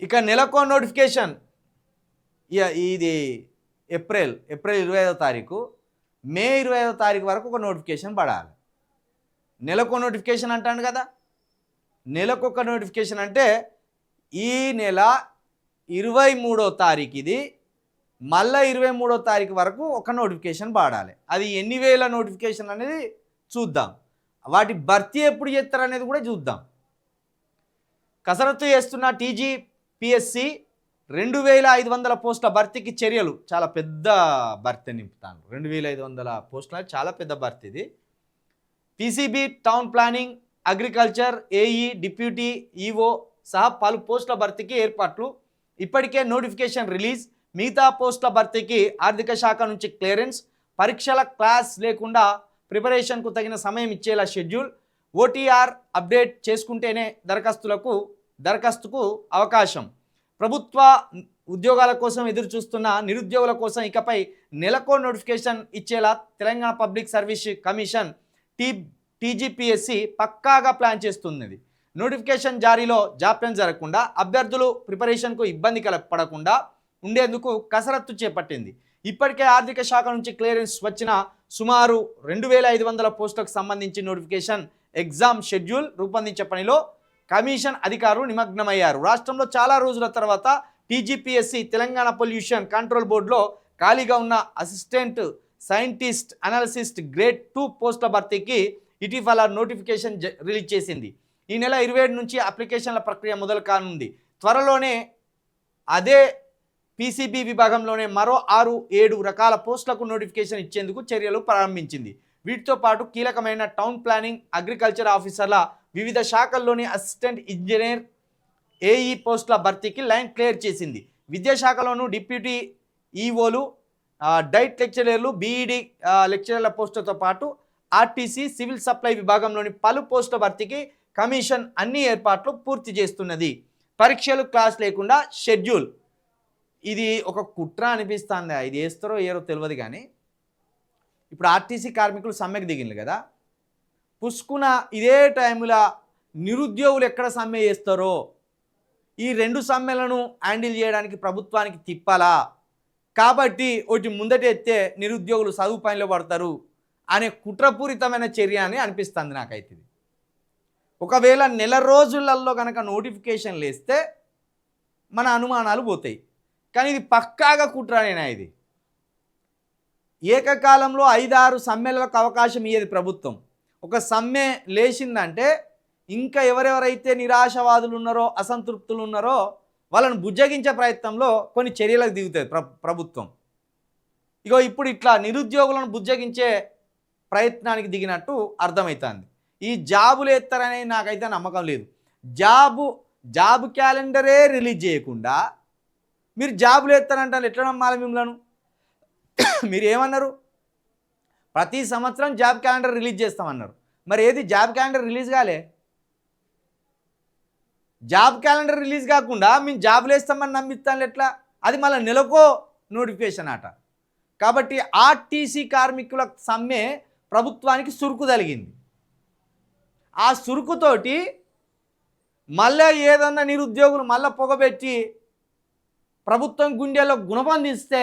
ఇక నెలకో నోటిఫికేషన్. ఇది ఏప్రిల్ 25వ తారీఖు, మే 25వ తారీఖు వరకు ఒక నోటిఫికేషన్ పడాలి. నెలకో నోటిఫికేషన్ అంటాను కదా, నెలకొక నోటిఫికేషన్ అంటే ఈ నెల 23వ తారీఖు ఇది, మళ్ళీ 23వ తారీఖు వరకు ఒక నోటిఫికేషన్ పడాలి. అది ఎన్ని వేల నోటిఫికేషన్ అనేది చూద్దాం. వాటి భర్తీ ఎప్పుడు చేస్తారు అనేది కూడా చూద్దాం. కసరత్తు చేస్తున్న టీజీపీఎస్సీ 2500 పోస్టుల భర్తీకి చర్యలు. చాలా పెద్ద భర్తీ నింపుతాను. 2500 పోస్టుల చాలా పెద్ద భర్తీ ఇది. PCB, town planning, agriculture, AE, deputy EO సహా పలు పోస్టుల భర్తీకి ఏర్పాట్లు. ఇప్పటికే నోటిఫికేషన్ రిలీజ్. మిగతా పోస్టుల భర్తీకి ఆర్థిక శాఖ నుంచి క్లియరెన్స్. పరీక్షల క్లాస్ లేకుండా ప్రిపరేషన్కు తగిన సమయం ఇచ్చేలా షెడ్యూల్. ఓటీఆర్ అప్డేట్ చేసుకుంటేనే దరఖాస్తుకు అవకాశం. ప్రభుత్వ ఉద్యోగాల కోసం ఎదురు చూస్తున్న నిరుద్యోగుల కోసం ఇకపై నెలకో నోటిఫికేషన్ ఇచ్చేలా Telangana public service commission TGPSC పక్కాగా ప్లాన్ చేస్తున్నది. నోటిఫికేషన్ జారీలో జాప్యం జరగకుండా, అభ్యర్థులు ప్రిపరేషన్కు ఇబ్బంది పడకుండా ఉండేందుకు కసరత్తు చేపట్టింది. ఇప్పటికే ఆర్థిక శాఖ నుంచి క్లియరెన్స్ వచ్చిన సుమారు 2500 పోస్టులకు సంబంధించి నోటిఫికేషన్ ఎగ్జామ్ షెడ్యూల్ రూపొందించే పనిలో కమిషన్ అధికారులు నిమగ్నమయ్యారు. రాష్ట్రంలో చాలా రోజుల తర్వాత టీజీపీఎస్సీ తెలంగాణ పొల్యూషన్ కంట్రోల్ బోర్డులో ఖాళీగా ఉన్న అసిస్టెంట్ సైంటిస్ట్ అనాలిసిస్ట్ గ్రేడ్ 2 పోస్టుల భర్తీకి ఇటీవల నోటిఫికేషన్ రిలీజ్ చేసింది. ఈ నెల 27 నుంచి అప్లికేషన్ల ప్రక్రియ మొదలు కానుంది. త్వరలోనే అదే పీసీబీ విభాగంలోనే మరో 6-7 రకాల పోస్టులకు నోటిఫికేషన్ ఇచ్చేందుకు చర్యలు ప్రారంభించింది. వీటితో పాటు కీలకమైన టౌన్ ప్లానింగ్, అగ్రికల్చర్ ఆఫీసర్ల, వివిధ శాఖల్లోని అసిస్టెంట్ ఇంజనీర్, ఏఈ పోస్టుల భర్తీకి లైన్ క్లియర్ చేసింది. విద్యాశాఖలోనూ డిప్యూటీ ఈఓలు, డైట్ లెక్చరర్లు, బీఈడి లెక్చరర్ల పోస్టులతో పాటు ఆర్టీసీ, సివిల్ సప్లై విభాగంలోని పలు పోస్టుల భర్తీకి కమిషన్ అన్ని ఏర్పాట్లు పూర్తి చేస్తున్నది. పరీక్షలు క్లాస్ లేకుండా షెడ్యూల్. ఇది ఒక కుట్ర అనిపిస్తుంది. ఇది వేస్తారో ఏరో తెలియదు కానీ ఇప్పుడు ఆర్టీసీ కార్మికులు సమ్మెకు దిగింది కదా, పుష్కున ఇదే టైంలో నిరుద్యోగులు ఎక్కడ సమ్మె చేస్తారో ఈ 2 సమ్మెలను హ్యాండిల్ చేయడానికి ప్రభుత్వానికి తిప్పాలా, కాబట్టి ఒకటి ముందట ఎత్తే నిరుద్యోగులు చదువు పనిలో పడతారు అనే కుట్రపూరితమైన చర్య అని అనిపిస్తుంది నాకైతే. ఒకవేళ నెల రోజులలో కనుక నోటిఫికేషన్లు వేస్తే మన అనుమానాలు పోతాయి. కానీ ఇది పక్కాగా కుట్రనేనా? ఇది ఏకకాలంలో 5-6 సమ్మెలకు అవకాశం ఇయ్యేది ప్రభుత్వం. ఒక సమ్మె లేచిందంటే ఇంకా ఎవరెవరైతే నిరాశవాదులు ఉన్నారో, అసంతృప్తులు ఉన్నారో వాళ్ళని బుజ్జగించే ప్రయత్నంలో కొన్ని చర్యలకు దిగుతుంది ప్రభుత్వం. ఇగో ఇప్పుడు ఇట్లా నిరుద్యోగులను బుజ్జగించే ప్రయత్నానికి దిగినట్టు అర్థమవుతుంది. ఈ జాబులు ఎత్తారనేది నాకైతే నమ్మకం లేదు. జాబు క్యాలెండరే రిలీజ్ చేయకుండా మీరు జాబులు ఎత్తారంటారు, ఎట్లా నమ్మాలి మిమ్మల్ని? మీరు ఏమన్నారు? ప్రతి సంవత్సరం జాబ్ క్యాలెండర్ రిలీజ్ చేస్తామన్నారు. మరి ఏది జాబ్ క్యాలెండర్ రిలీజ్ కాలే? జాబ్ క్యాలెండర్ రిలీజ్ కాకుండా మేము జాబులు వేస్తామని నమ్మిస్తాను ఎట్లా? అది మళ్ళీ నెలకో నోటిఫికేషన్ అట. కాబట్టి ఆర్టీసీ కార్మికుల సమ్మె ప్రభుత్వానికి సురుకు తగిలింది. ఆ సురుకుతోటి మళ్ళీ ఏదన్నా నిరుద్యోగులు మళ్ళీ పొగబెట్టి ప్రభుత్వం గుండెల్లో గుణపందిస్తే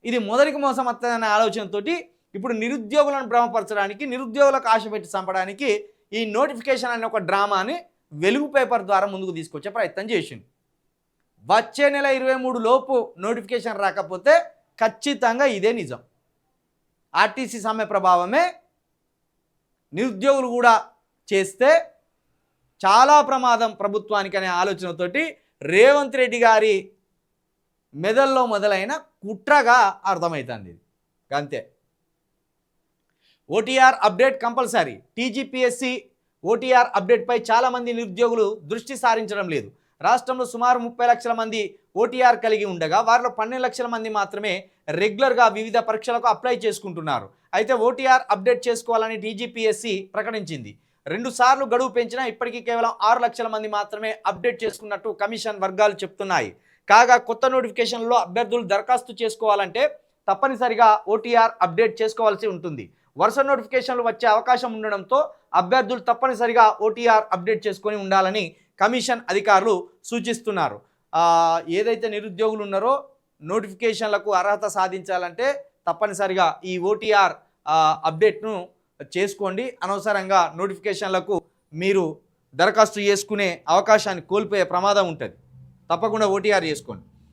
ఇది మొదటికి మోసం వస్తుందనే ఆలోచనతో ఇప్పుడు నిరుద్యోగులను భ్రమపరచడానికి, నిరుద్యోగులకు ఆశ పెట్టి చంపడానికి ఈ నోటిఫికేషన్ అనే ఒక డ్రామాని వెలుగు పేపర్ ద్వారా ముందుకు తీసుకొచ్చే ప్రయత్నం చేసింది. వచ్చే నెల 23 లోపు నోటిఫికేషన్ రాకపోతే ఖచ్చితంగా ఇదే నిజం. ఆర్టీసీ సమ్మె ప్రభావమే నిరుద్యోగులు కూడా చేస్తే చాలా ప్రమాదం ప్రభుత్వానికి అనే ఆలోచనతోటి రేవంత్ రెడ్డి గారి మెదల్లో మొదలైన కుట్రగా అర్థమవుతుంది. ఇది అంతే. OTR update compulsory. TGPSC OTR అప్డేట్పై చాలామంది నిరుద్యోగులు దృష్టి సారించడం లేదు. రాష్ట్రంలో సుమారు 30 లక్షల మంది ఓటీఆర్ కలిగి ఉండగా వారిలో 12 లక్షల మంది మాత్రమే రెగ్యులర్గా వివిధ పరీక్షలకు అప్లై చేసుకుంటున్నారు. అయితే ఓటీఆర్ అప్డేట్ చేసుకోవాలని టీజీపీఎస్సీ ప్రకటించింది. 2 సార్లు గడువు పెంచినా ఇప్పటికీ కేవలం 6 లక్షల మంది మాత్రమే అప్డేట్ చేసుకున్నట్టు కమిషన్ వర్గాలు చెప్తున్నాయి. కాగా కొత్త నోటిఫికేషన్లో అభ్యర్థులు దరఖాస్తు చేసుకోవాలంటే తప్పనిసరిగా ఓటీఆర్ అప్డేట్ చేసుకోవాల్సి ఉంటుంది. వరుస నోటిఫికేషన్లు వచ్చే అవకాశం ఉండడంతో అభ్యర్థులు తప్పనిసరిగా ఓటీఆర్ అప్డేట్ చేసుకొని ఉండాలని కమిషన్ అధికారులు సూచిస్తున్నారు. ఏదైతే నిరుద్యోగులు ఉన్నారో నోటిఫికేషన్లకు అర్హత సాధించాలంటే తప్పనిసరిగా ఈ ఓటీఆర్ అప్డేట్ను చేసుకోండి. అనవసరంగా నోటిఫికేషన్లకు మీరు దరఖాస్తు చేసుకునే అవకాశాన్ని కోల్పోయే ప్రమాదం ఉంటుంది. తప్పకుండా ఓటీఆర్ చేసుకోండి.